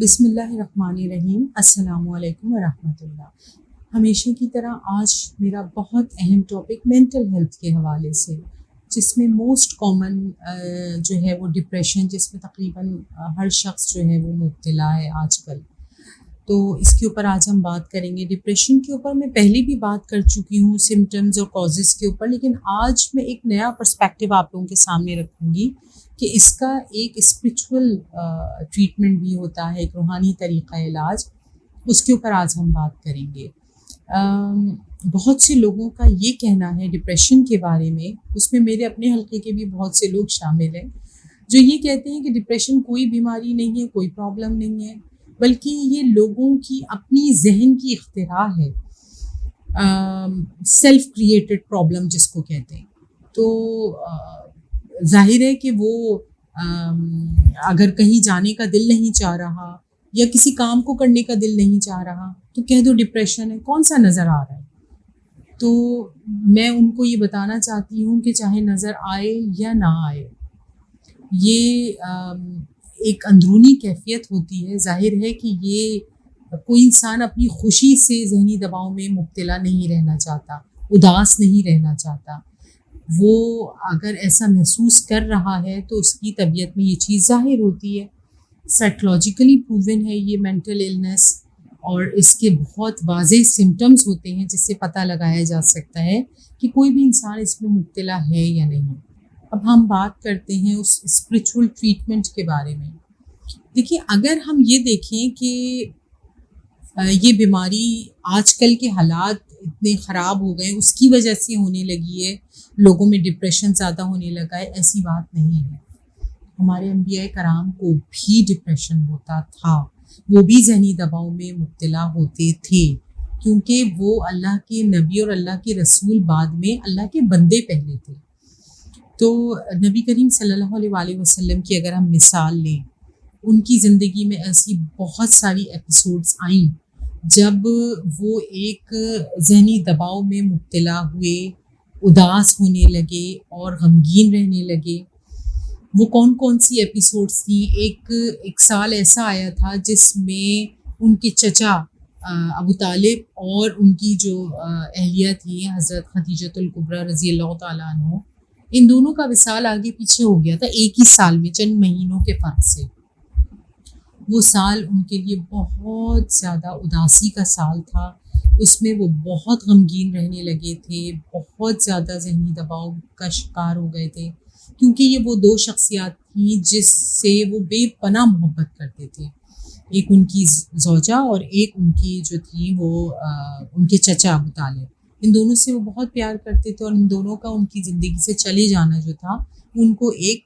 بسم اللہ الرحمن الرحیم۔ السلام علیکم ورحمۃ اللہ۔ ہمیشہ کی طرح آج میرا بہت اہم ٹاپک مینٹل ہیلتھ کے حوالے سے، جس میں موسٹ کامن جو ہے وہ ڈپریشن، جس میں تقریباً ہر شخص جو ہے وہ مبتلا ہے آج کل۔ تو اس کے اوپر آج ہم بات کریں گے۔ ڈپریشن کے اوپر میں پہلے بھی بات کر چکی ہوں، سمٹمز اور کازز کے اوپر، لیکن آج میں ایک نیا پرسپیکٹیو آپ لوگوں کے سامنے رکھوں گی کہ اس کا ایک اسپریچول ٹریٹمنٹ بھی ہوتا ہے، ایک روحانی طریقہ علاج، اس کے اوپر آج ہم بات کریں گے۔ بہت سے لوگوں کا یہ کہنا ہے ڈپریشن کے بارے میں، اس میں میرے اپنے حلقے کے بھی بہت سے لوگ شامل ہیں، جو یہ کہتے ہیں کہ ڈپریشن کوئی بیماری نہیں ہے، کوئی پرابلم نہیں ہے، بلکہ یہ لوگوں کی اپنی ذہن کی اختراع ہے، سیلف کریٹڈ پرابلم جس کو کہتے ہیں۔ تو ظاہر ہے کہ وہ اگر کہیں جانے کا دل نہیں چاہ رہا یا کسی کام کو کرنے کا دل نہیں چاہ رہا تو کہہ دو ڈپریشن ہے، کون سا نظر آ رہا ہے؟ تو میں ان کو یہ بتانا چاہتی ہوں کہ چاہے نظر آئے یا نہ آئے، یہ ایک اندرونی کیفیت ہوتی ہے۔ ظاہر ہے کہ یہ کوئی انسان اپنی خوشی سے ذہنی دباؤ میں مبتلا نہیں رہنا چاہتا، اداس نہیں رہنا چاہتا۔ وہ اگر ایسا محسوس کر رہا ہے تو اس کی طبیعت میں یہ چیز ظاہر ہوتی ہے۔ سائیکلوجیکلی پروون ہے یہ مینٹل النس، اور اس کے بہت واضح سمٹمز ہوتے ہیں جس سے پتہ لگایا جا سکتا ہے کہ کوئی بھی انسان اس میں مبتلا ہے یا نہیں۔ اب ہم بات کرتے ہیں اس اسپریچول ٹریٹمنٹ کے بارے میں۔ دیکھیے، اگر ہم یہ دیکھیں کہ یہ بیماری آج کل کے حالات اتنے خراب ہو گئے، اس کی وجہ سے ہونے لگی ہے، لوگوں میں ڈپریشن زیادہ ہونے لگا ہے، ایسی بات نہیں ہے۔ ہمارے انبیاء کرام کو بھی ڈپریشن ہوتا تھا، وہ بھی ذہنی دباؤ میں مبتلا ہوتے تھے، کیونکہ وہ اللہ کے نبی اور اللہ کے رسول بعد میں اللہ کے بندے پہلے تھے۔ تو نبی کریم صلی اللہ علیہ وسلم کی اگر ہم مثال لیں، ان کی زندگی میں ایسی بہت ساری ایپیسوڈز آئیں جب وہ ایک ذہنی دباؤ میں مبتلا ہوئے، اداس ہونے لگے اور غمگین رہنے لگے۔ وہ کون کون سی ایپیسوڈز تھیں؟ ایک سال ایسا آیا تھا جس میں ان کے چچا ابو طالب اور ان کی جو اہلیہ تھی حضرت خدیجۃ الکبریٰ رضی اللہ تعالیٰ عنہ، ان دونوں کا وصال آگے پیچھے ہو گیا تھا ایک ہی سال میں، چند مہینوں کے فرق سے۔ وہ سال ان کے لیے بہت زیادہ اداسی کا سال تھا، اس میں وہ بہت غمگین رہنے لگے تھے، بہت زیادہ ذہنی دباؤ کا شکار ہو گئے تھے، کیونکہ یہ وہ دو شخصیات تھیں جس سے وہ بے پناہ محبت کرتے تھے، ایک ان کی زوجہ اور ایک ان کی جو تھی وہ ان کے چچا ابو طالب۔ ان دونوں سے وہ بہت پیار کرتے تھے، اور ان دونوں کا ان کی زندگی سے چلے جانا جو تھا ان کو ایک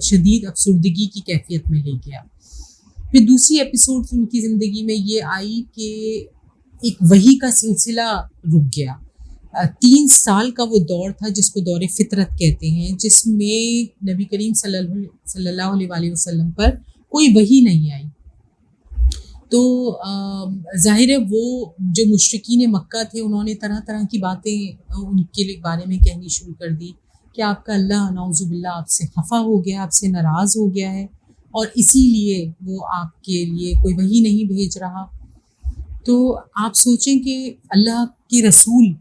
شدید افسردگی کی کیفیت میں لے گیا۔ پھر دوسری ایپیسوڈ ان کی زندگی میں یہ آئی کہ ایک وحی کا سلسلہ رک گیا۔ 3 سال کا وہ دور تھا جس کو دور فطرت کہتے ہیں، جس میں نبی کریم صلی اللہ علیہ وسلم پر کوئی وحی نہیں آئی۔ تو ظاہر ہے وہ جو مشرکین مکہ تھے، انہوں نے طرح طرح کی باتیں ان کے بارے میں کہنی شروع کر دی کہ آپ کا اللہ نعوذ باللہ آپ سے خفا ہو گیا، آپ سے ناراض ہو گیا ہے، اور اسی لیے وہ آپ کے لیے کوئی وحی نہیں بھیج رہا۔ تو آپ سوچیں کہ اللہ کے رسول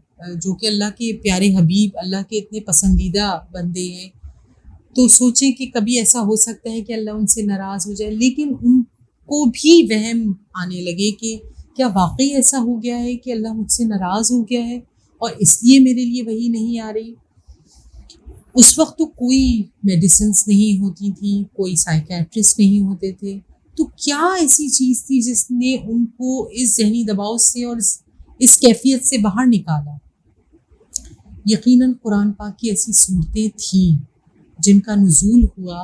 جو کہ اللہ کے پیارے حبیب، اللہ کے اتنے پسندیدہ بندے ہیں، تو سوچیں کہ کبھی ایسا ہو سکتا ہے کہ اللہ ان سے ناراض ہو جائے، لیکن ان کو بھی وہم آنے لگے کہ کیا واقعی ایسا ہو گیا ہے کہ اللہ مجھ سے ناراض ہو گیا ہے اور اس لیے میرے لیے وحی نہیں آ رہی۔ اس وقت تو کوئی میڈیسنس نہیں ہوتی تھیں، کوئی سائیکیٹرسٹ نہیں ہوتے تھے، تو کیا ایسی چیز تھی جس نے ان کو اس ذہنی دباؤ سے اور اس کیفیت سے باہر نکالا؟ یقیناً قرآن پاک کی ایسی صورتیں تھیں جن کا نزول ہوا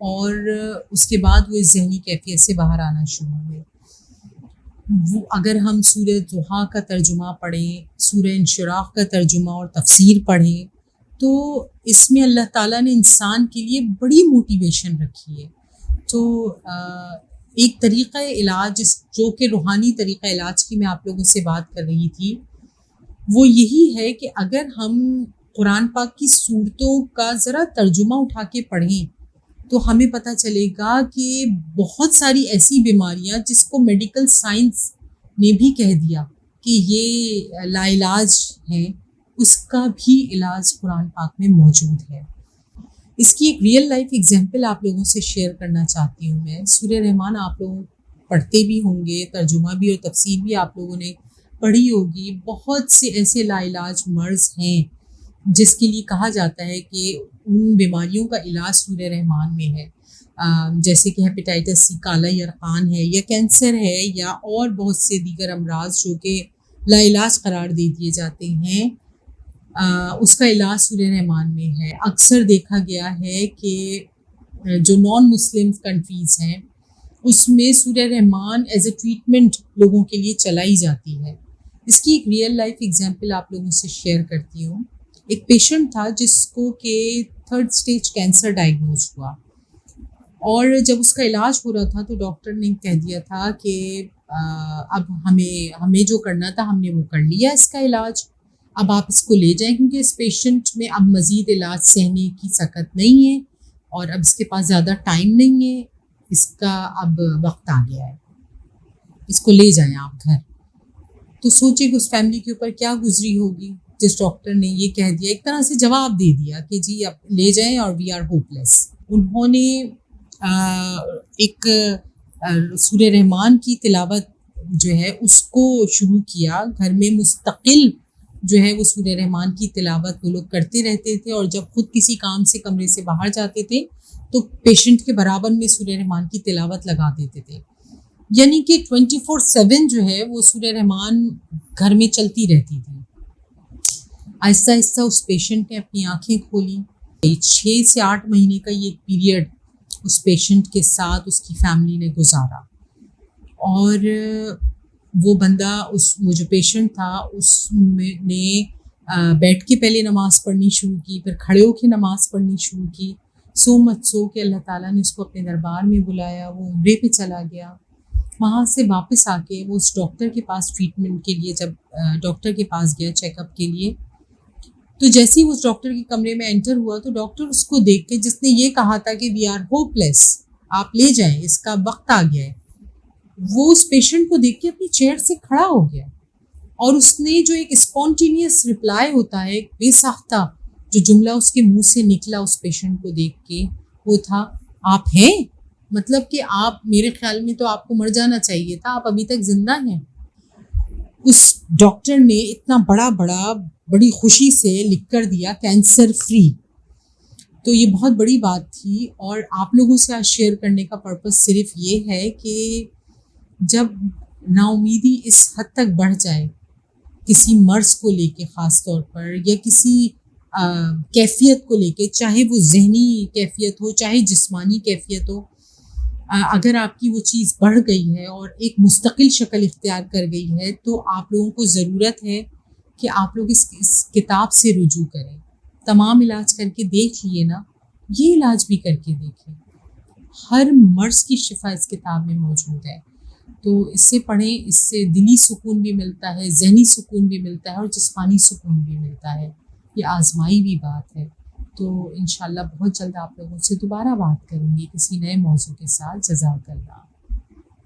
اور اس کے بعد وہ اس ذہنی کیفیت سے باہر آنا شروع ہوئے۔ وہ اگر ہم سورہ ضحیٰ کا ترجمہ پڑھیں، سورہ انشراح کا ترجمہ اور تفسیر پڑھیں، تو اس میں اللہ تعالیٰ نے انسان کے لیے بڑی موٹیویشن رکھی ہے۔ تو ایک طریقہ علاج جو کہ روحانی طریقہ علاج کی میں آپ لوگوں سے بات کر رہی تھی، وہ یہی ہے کہ اگر ہم قرآن پاک کی صورتوں کا ذرا ترجمہ اٹھا کے پڑھیں تو ہمیں پتہ چلے گا کہ بہت ساری ایسی بیماریاں جس کو میڈیکل سائنس نے بھی کہہ دیا کہ یہ لا علاج ہے، اس کا بھی علاج قرآن پاک میں موجود ہے۔ اس کی ایک ریئل لائف ایگزامپل آپ لوگوں سے شیئر کرنا چاہتی ہوں میں۔ سورہ رحمان آپ لوگ پڑھتے بھی ہوں گے، ترجمہ بھی اور تفسیر بھی آپ لوگوں نے پڑھی ہوگی۔ بہت سے ایسے لا علاج مرض ہیں جس کے لیے کہا جاتا ہے کہ ان بیماریوں کا علاج سورہ رحمان میں ہے، جیسے کہ ہیپیٹائٹس سی، کالا یرقان ہے، یا کینسر ہے، یا اور بہت سے دیگر امراض جو کہ لا علاج قرار دے دیے جاتے ہیں، اس کا علاج سورہ رحمان میں ہے۔ اکثر دیکھا گیا ہے کہ جو نان مسلم کنٹریز ہیں اس میں سورہ رحمان ایز اے ٹریٹمنٹ لوگوں کے لیے چلائی جاتی ہے۔ اس کی ایک ریئل لائف ایگزامپل آپ لوگوں سے شیئر کرتی ہوں۔ ایک پیشنٹ تھا جس کو کہ 3rd اسٹیج کینسر ڈائگنوز ہوا، اور جب اس کا علاج ہو رہا تھا تو ڈاکٹر نے کہہ دیا تھا کہ اب ہمیں جو کرنا تھا ہم نے وہ کر لیا اس کا علاج، اب آپ اس کو لے جائیں، کیونکہ اس پیشنٹ میں اب مزید علاج سہنے کی سکت نہیں ہے اور اب اس کے پاس زیادہ ٹائم نہیں ہے، اس کا اب وقت آ گیا ہے، اس کو لے جائیں آپ گھر۔ تو سوچے کہ اس فیملی کے اوپر کیا گزری ہوگی جس ڈاکٹر نے یہ کہہ دیا، ایک طرح سے جواب دے دیا کہ جی اب لے جائیں اور وی آر ہوپ لیس۔ انہوں نے ایک سورہ رحمان کی تلاوت جو ہے اس کو شروع کیا، گھر میں مستقل جو ہے وہ سورہ رحمان کی تلاوت وہ لوگ کرتے رہتے تھے، اور جب خود کسی کام سے کمرے سے باہر جاتے تھے تو پیشنٹ کے برابر میں سورہ رحمان کی تلاوت لگا دیتے تھے، یعنی کہ 24/7 جو ہے وہ سورہ رحمان گھر میں چلتی رہتی تھی۔ آہستہ آہستہ اس پیشنٹ نے اپنی آنکھیں کھولی۔ 6 سے 8 مہینے کا یہ پیریڈ اس پیشنٹ کے ساتھ اس کی فیملی نے گزارا، اور وہ بندہ وہ جو پیشنٹ تھا اس نے بیٹھ کے پہلے نماز پڑھنی شروع کی، پھر کھڑے ہو کے نماز پڑھنی شروع کی، سو مت سو کہ اللہ تعالیٰ نے اس کو اپنے دربار میں بلایا، وہ عمرے پہ چلا گیا۔ وہاں سے واپس آ کے وہ اس ڈاکٹر کے پاس ٹریٹمنٹ کے لیے جب ڈاکٹر کے پاس گیا چیک اپ کے لیے، تو جیسے ہی اس ڈاکٹر کے کمرے میں انٹر ہوا تو ڈاکٹر اس کو دیکھ کے، جس نے یہ کہا تھا کہ وی آر ہوپ لیس، آپ لے جائیں اس کا وقت آ گیا ہے، وہ اس پیشنٹ کو دیکھ کے اپنی چیئر سے کھڑا ہو گیا، اور اس نے جو ایک اسپونٹینیس رپلائی ہوتا ہے، ایک بے ساختہ جو جملہ اس کے منہ سے نکلا اس پیشنٹ کو دیکھ کے، وہ تھا آپ ہیں، مطلب کہ آپ، میرے خیال میں تو آپ کو مر جانا چاہیے تھا، آپ ابھی تک زندہ ہیں۔ اس ڈاکٹر نے اتنا بڑی خوشی سے لکھ کر دیا کینسر فری۔ تو یہ بہت بڑی بات تھی، اور آپ لوگوں سے آج شیئر کرنے کا پرپس صرف یہ ہے کہ جب نا امیدی اس حد تک بڑھ جائے کسی مرض کو لے کے، خاص طور پر، یا کسی کیفیت کو لے کے، چاہے وہ ذہنی کیفیت ہو چاہے جسمانی کیفیت ہو، اگر آپ کی وہ چیز بڑھ گئی ہے اور ایک مستقل شکل اختیار کر گئی ہے، تو آپ لوگوں کو ضرورت ہے کہ آپ لوگ اس کتاب سے رجوع کریں۔ تمام علاج کر کے دیکھ لیے نا، یہ علاج بھی کر کے دیکھیں، ہر مرض کی شفا اس کتاب میں موجود ہے۔ تو اس سے پڑھیں، اس سے دلی سکون بھی ملتا ہے، ذہنی سکون بھی ملتا ہے، اور جسمانی سکون بھی ملتا ہے۔ یہ آزمائی بھی بات ہے۔ تو انشاءاللہ بہت جلد آپ لوگوں سے دوبارہ بات کروں گی کسی نئے موضوع کے ساتھ۔ جزاک اللہ۔